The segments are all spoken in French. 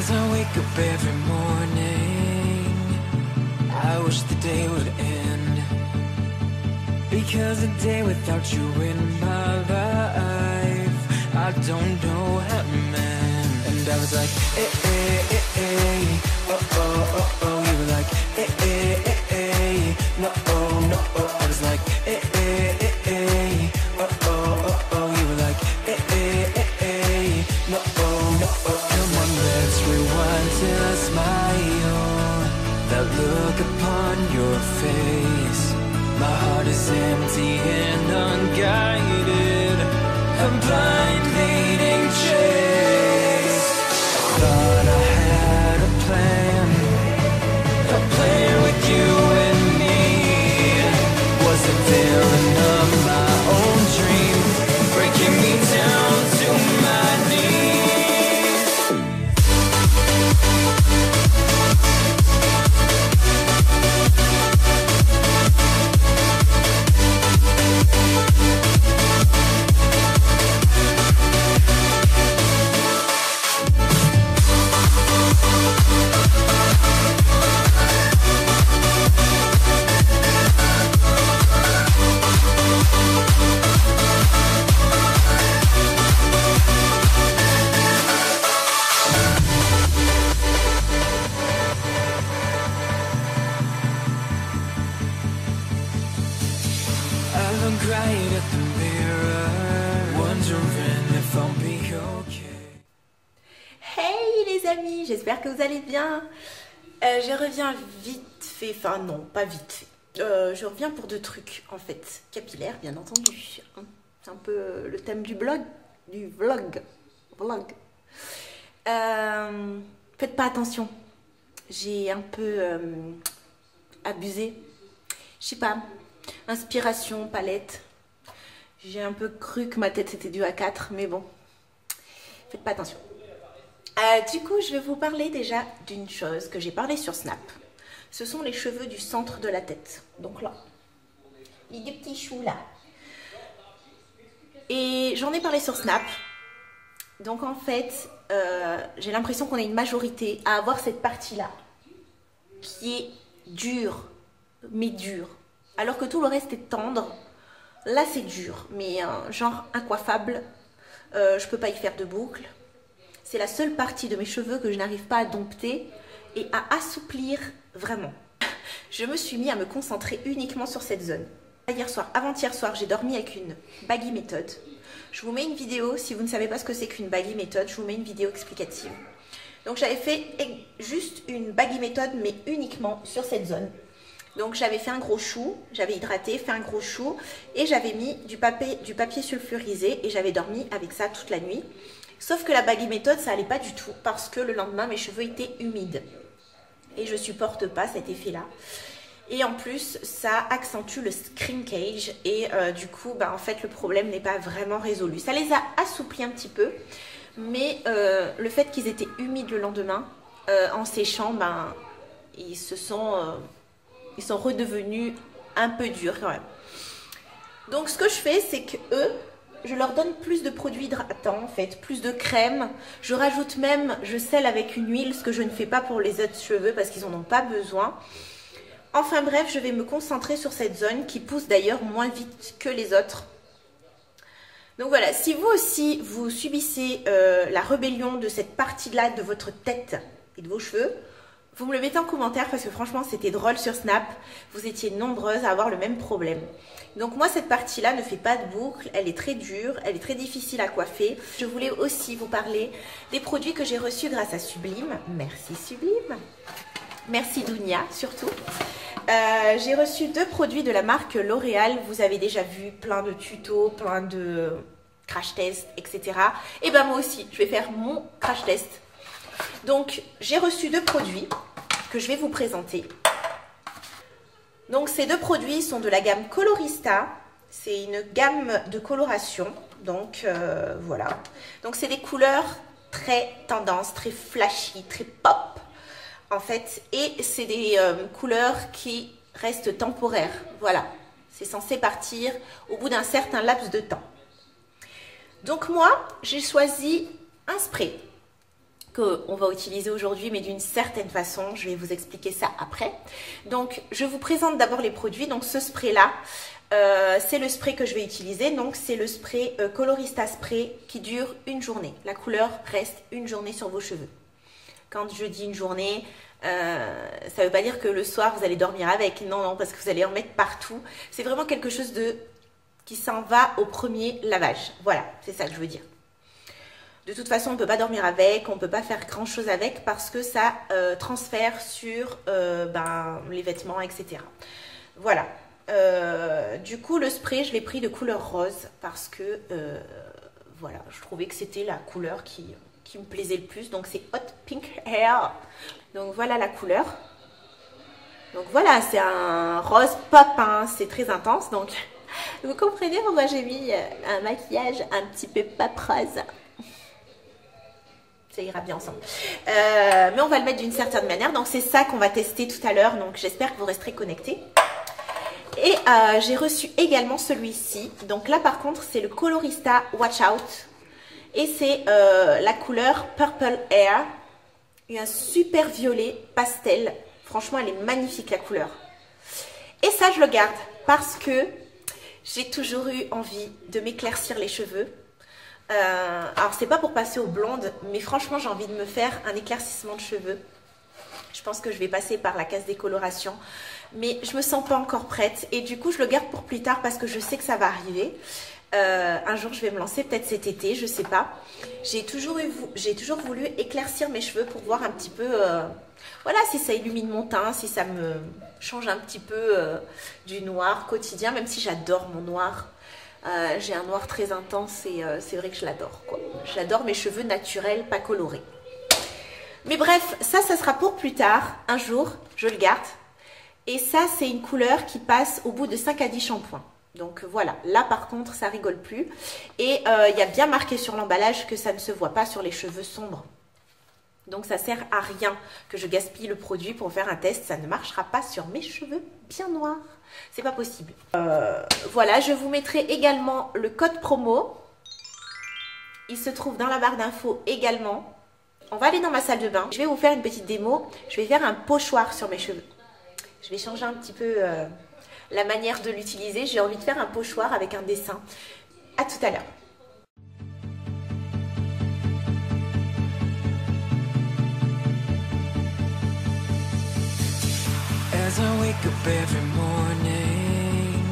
As I wake up every morning, I wish the day would end, because a day without you in my life, I don't know how to mend. And I was like, eh, eh, eh, eh, oh, oh, oh, oh. You were like, eh, eh, eh, eh, no, oh, no, oh. I was like, eh, eh, eh, eh, oh, oh, oh, oh. You were like, eh, eh, eh, eh, no, oh, no, oh. Come on, let's rewind till I smile, that look upon your face. My heart is empty and unguided, a blind leading chase. I thought I had a plan with you and me. Was a villain of my own dream, breaking me down to my knees. I look right at the mirror, wondering if I'll be okay. Hey les amis, j'espère que vous allez bien. Je reviens vite fait, enfin non, pas vite fait. Je reviens pour deux trucs en fait, capillaires bien entendu. C'est un peu le thème du blog, du vlog. Faites pas attention, j'ai un peu abusé. Je sais pas, inspiration, palette. J'ai un peu cru que ma tête c'était due à 4, mais bon, faites pas attention. Du coup, je vais vous parler déjà d'une chose que j'ai parlé sur Snap. Ce sont les cheveux du centre de la tête. Donc là, les deux petits choux là. Et j'en ai parlé sur Snap. Donc en fait, j'ai l'impression qu'on est une majorité à avoir cette partie-là qui est dure, mais dure. Alors que tout le reste est tendre. Là, c'est dur, mais genre incoiffable. Je peux pas y faire de boucle. C'est la seule partie de mes cheveux que je n'arrive pas à dompter et à assouplir vraiment. Je me suis mis à me concentrer uniquement sur cette zone. Hier soir, avant-hier soir, j'ai dormi avec une baggy méthode. Je vous mets une vidéo, si vous ne savez pas ce que c'est qu'une baggy méthode, je vous mets une vidéo explicative. Donc j'avais fait juste une baggy méthode, mais uniquement sur cette zone. Donc j'avais fait un gros chou, j'avais hydraté, fait un gros chou et j'avais mis du papier sulfurisé et j'avais dormi avec ça toute la nuit. Sauf que la baggy méthode, ça allait pas du tout parce que le lendemain, mes cheveux étaient humides. Et je supporte pas cet effet-là. Et en plus, ça accentue le shrinkage et du coup, bah, en fait, le problème n'est pas vraiment résolu. Ça les a assouplis un petit peu, mais le fait qu'ils étaient humides le lendemain, en séchant, ben, ils sont redevenus un peu durs quand même. Donc, ce que je fais, c'est que eux, je leur donne plus de produits hydratants, en fait, plus de crème. Je rajoute même, je scelle avec une huile, ce que je ne fais pas pour les autres cheveux parce qu'ils n'en ont pas besoin. Enfin bref, je vais me concentrer sur cette zone qui pousse d'ailleurs moins vite que les autres. Donc voilà, si vous aussi, vous subissez la rébellion de cette partie-là de votre tête et de vos cheveux, vous me le mettez en commentaire parce que franchement, c'était drôle sur Snap. Vous étiez nombreuses à avoir le même problème. Donc moi, cette partie-là ne fait pas de boucle. Elle est très dure, elle est très difficile à coiffer. Je voulais aussi vous parler des produits que j'ai reçus grâce à Sublime. Merci Sublime. Merci Dounia surtout. J'ai reçu deux produits de la marque L'Oréal. Vous avez déjà vu plein de tutos, plein de crash tests, etc. Et ben moi aussi, je vais faire mon crash test. Donc j'ai reçu deux produits que je vais vous présenter. Donc ces deux produits sont de la gamme Colorista. C'est une gamme de coloration. Donc voilà. Donc c'est des couleurs très tendance, très flashy, très pop. En fait, et c'est des couleurs qui restent temporaires. Voilà, c'est censé partir au bout d'un certain laps de temps. Donc moi, j'ai choisi un spray qu'on va utiliser aujourd'hui, mais d'une certaine façon. Je vais vous expliquer ça après. Donc, je vous présente d'abord les produits. Donc, ce spray-là, c'est le spray que je vais utiliser. Donc, c'est le spray Colorista Spray qui dure une journée. La couleur reste une journée sur vos cheveux. Quand je dis une journée, ça ne veut pas dire que le soir, vous allez dormir avec. Non, non, parce que vous allez en mettre partout. C'est vraiment quelque chose qui s'en va au premier lavage. Voilà, c'est ça que je veux dire. De toute façon, on ne peut pas dormir avec, on ne peut pas faire grand chose avec parce que ça transfère sur les vêtements, etc. Voilà. Du coup, le spray, je l'ai pris de couleur rose parce que voilà, je trouvais que c'était la couleur qui me plaisait le plus. Donc, c'est Hot Pink Hair. Donc, voilà la couleur. Donc, voilà, c'est un rose pop, hein, c'est très intense. Donc, vous comprenez pourquoi j'ai mis un maquillage un petit peu pop rose. Ça ira bien ensemble. Mais on va le mettre d'une certaine manière. Donc, c'est ça qu'on va tester tout à l'heure. Donc, j'espère que vous resterez connectés. Et j'ai reçu également celui-ci. Donc là, par contre, c'est le Colorista Watch Out. Et c'est la couleur Purple Air. Il y a un super violet pastel. Franchement, elle est magnifique, la couleur. Et ça, je le garde parce que j'ai toujours eu envie de m'éclaircir les cheveux. Alors, c'est pas pour passer aux blondes, mais franchement, j'ai envie de me faire un éclaircissement de cheveux. Je pense que je vais passer par la case décoloration. Mais je me sens pas encore prête. Et du coup, je le garde pour plus tard parce que je sais que ça va arriver. Un jour, je vais me lancer, peut-être cet été, je sais pas. J'ai toujours voulu éclaircir mes cheveux pour voir un petit peu... voilà, si ça illumine mon teint, si ça me change un petit peu du noir quotidien. Même si j'adore mon noir. J'ai un noir très intense et c'est vrai que je l'adore, quoi. J'adore mes cheveux naturels, pas colorés. Mais bref, ça sera pour plus tard. Un jour, je le garde. Et ça, c'est une couleur qui passe au bout de 5 à 10 shampoings. Donc voilà, là par contre, ça rigole plus. Et il y a bien marqué sur l'emballage que ça ne se voit pas sur les cheveux sombres. Donc ça sert à rien que je gaspille le produit pour faire un test. Ça ne marchera pas sur mes cheveux bien noirs. C'est pas possible. Voilà, je vous mettrai également le code promo. Il se trouve dans la barre d'infos également. On va aller dans ma salle de bain. Je vais vous faire une petite démo. Je vais faire un pochoir sur mes cheveux. Je vais changer un petit peu la manière de l'utiliser. J'ai envie de faire un pochoir avec un dessin. À tout à l'heure. As I wake up every morning,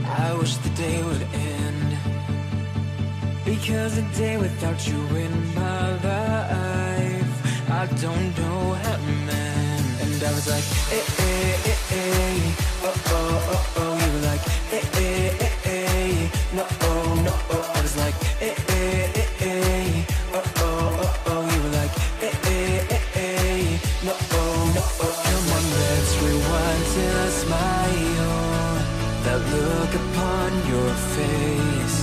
I wish the day would end. Because a day without you in my life, I don't know how to mend. And I was like, eh, eh, eh, eh, oh, oh, oh, oh. You were like, eh, eh, eh, eh, no, oh, no, oh. I was like, eh, eh, eh, eh, oh, oh, oh, oh. You were like, eh, eh, eh, eh, no, oh, no, oh. Come on, let's rewind till I smile. That look upon your face.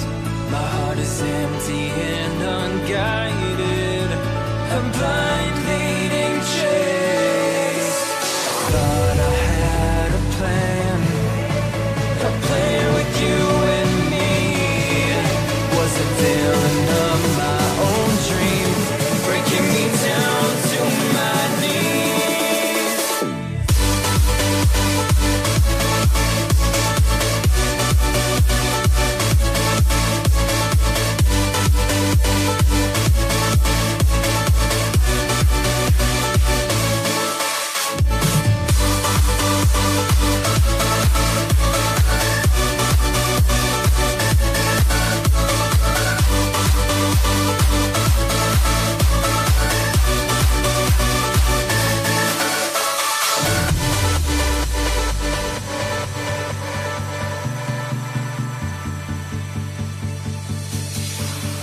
My heart is empty and unguided. A blind leading chase. Thought I had a plan with you and me. Was a villain of my own dreams, breaking me down to my knees.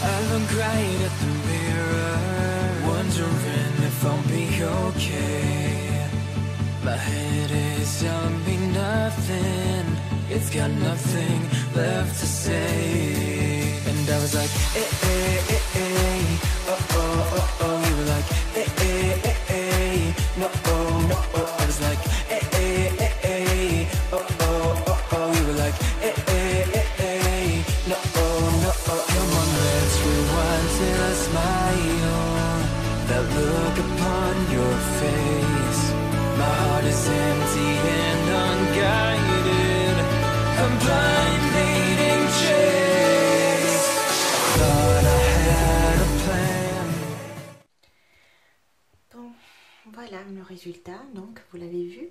I look right at the mirror, wondering if I'll be okay. My head is telling me nothing, it's got nothing left to say. And I was like, eh, eh, eh, eh, oh, oh, oh, oh. You were like, eh, eh, eh, eh, no, oh, no, oh. I was like, eh, eh, eh, eh, oh, oh, oh, oh. You were like, eh, eh, eh, eh, no, oh, no, oh. Come on, let's rewind till I smile. That is empty and unguided. A blind leading chase. Thought I had a plan. Bon, voilà le résultat, donc vous l'avez vu.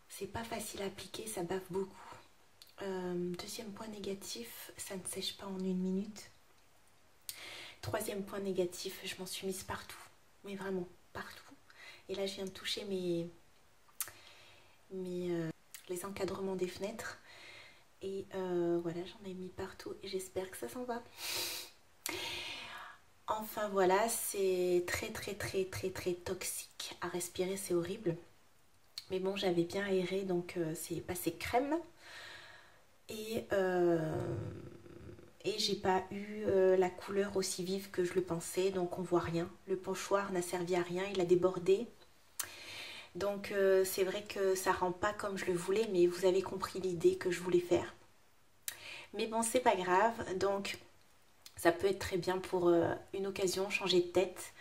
C'est pas facile à appliquer, ça bave beaucoup. Deuxième point négatif, ça ne sèche pas en 1 minute. Troisième point négatif, je m'en suis mise partout, mais vraiment partout. Et là, je viens de toucher les encadrements des fenêtres. Et voilà, j'en ai mis partout et j'espère que ça s'en va. Enfin voilà, c'est très toxique à respirer, c'est horrible. Mais bon, j'avais bien aéré, donc c'est passé crème. Et j'ai pas eu la couleur aussi vive que je le pensais, donc on voit rien. Le pochoir n'a servi à rien, il a débordé. Donc c'est vrai que ça rend pas comme je le voulais, mais vous avez compris l'idée que je voulais faire. Mais bon, c'est pas grave, donc ça peut être très bien pour une occasion, changer de tête,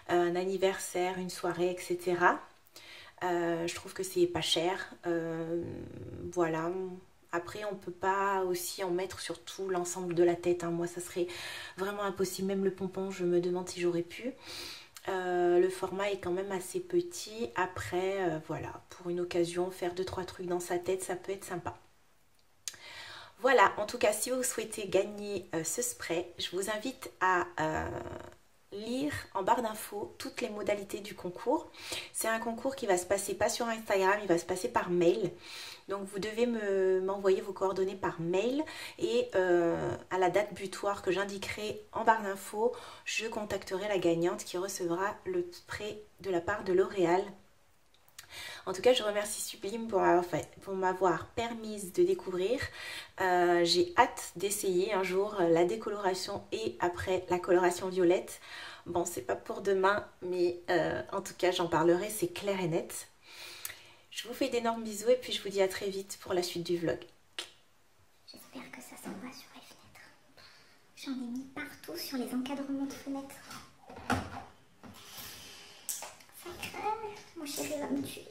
un anniversaire, une soirée, etc. Je trouve que c'est pas cher, voilà. Après, on peut pas aussi en mettre sur tout l'ensemble de la tête, hein. Moi, ça serait vraiment impossible. Même le pompon, je me demande si j'aurais pu. Le format est quand même assez petit. Après, voilà, pour une occasion, faire 2-3 trucs dans sa tête, ça peut être sympa. Voilà, en tout cas, si vous souhaitez gagner ce spray, je vous invite à lire en barre d'infos toutes les modalités du concours. C'est un concours qui va se passer pas sur Instagram, il va se passer par mail. Donc vous devez m'envoyer vos coordonnées par mail et à la date butoir que j'indiquerai en barre d'infos, je contacterai la gagnante qui recevra le spray de la part de L'Oréal. En tout cas, je remercie Sublime pour m'avoir permise de découvrir. J'ai hâte d'essayer un jour la décoloration et après la coloration violette. Bon, c'est pas pour demain, mais en tout cas, j'en parlerai, c'est clair et net. Je vous fais d'énormes bisous et puis je vous dis à très vite pour la suite du vlog. J'espère que ça s'en va sur les fenêtres. J'en ai mis partout sur les encadrements de fenêtres. Ça crève. Mon chéri va me tuer.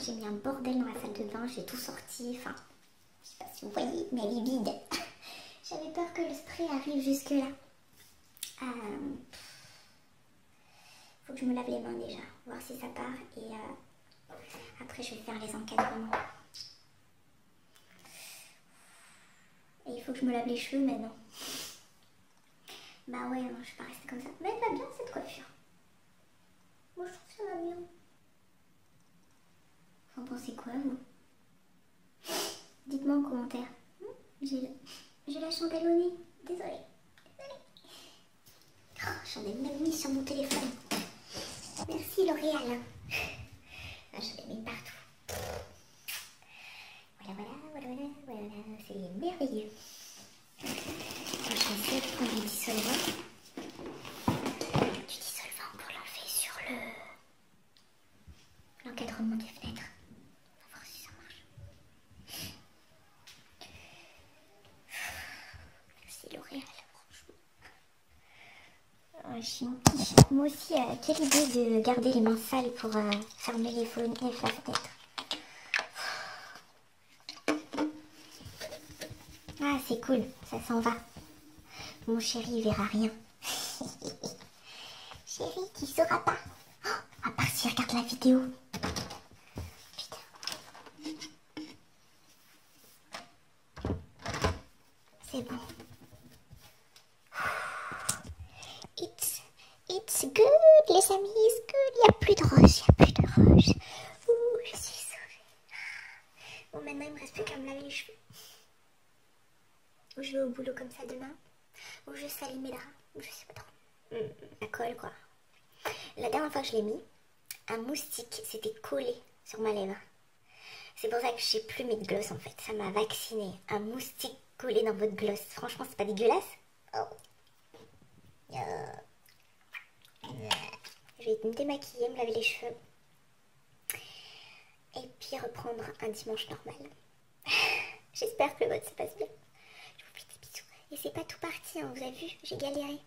J'ai mis un bordel dans la salle de bain, j'ai tout sorti. Enfin, je sais pas si vous voyez, mais elle est vide. J'avais peur que le spray arrive jusque là. Faut que je me lave les mains déjà, voir si ça part. Et après, je vais faire les encadrements. Et il faut que je me lave les cheveux maintenant. Bah ouais, non, je vais pas rester comme ça. Mais elle va bien cette coiffure. Moi, je trouve que ça va bien. Vous en pensez quoi, vous? Dites-moi en commentaire. J'ai la chandelle au nez. Désolée. Oh, j'en ai même mis sur mon téléphone. Merci L'Oréal. Ah, j'en ai mis partout. Voilà. C'est merveilleux. Alors, je vais essayer de prendre du dissolvant. Du dissolvant pour l'enlever sur l'encadrement des fenêtres. On va voir si ça marche. Merci L'Oréal, franchement. Moi aussi, quelle idée de garder les mains sales pour fermer les fenêtres. Ah, c'est cool, ça s'en va. Mon chéri, il verra rien. Chéri, tu sauras pas. Oh, à part s'il regarde la vidéo. Putain. C'est bon. It's good, les amis, it's good. Il n'y a plus de rose, Ouh, je suis sauvée. Bon, maintenant, il me reste plus qu'à me laver les cheveux. Ou je vais au boulot comme ça demain. Ou je salis mes draps. Ou je sais pas trop. La colle, quoi. La dernière fois que je l'ai mis, un moustique s'était collé sur ma lèvre. C'est pour ça que je sais plus mettre de gloss, en fait. Ça m'a vacciné. Un moustique collé dans votre gloss. Franchement, c'est pas dégueulasse. Oh. Je vais me démaquiller, me laver les cheveux. Et puis reprendre un dimanche normal. J'espère que le vote se passe bien. Je vous fais des bisous. Et c'est pas tout parti, hein, vous avez vu, j'ai galéré.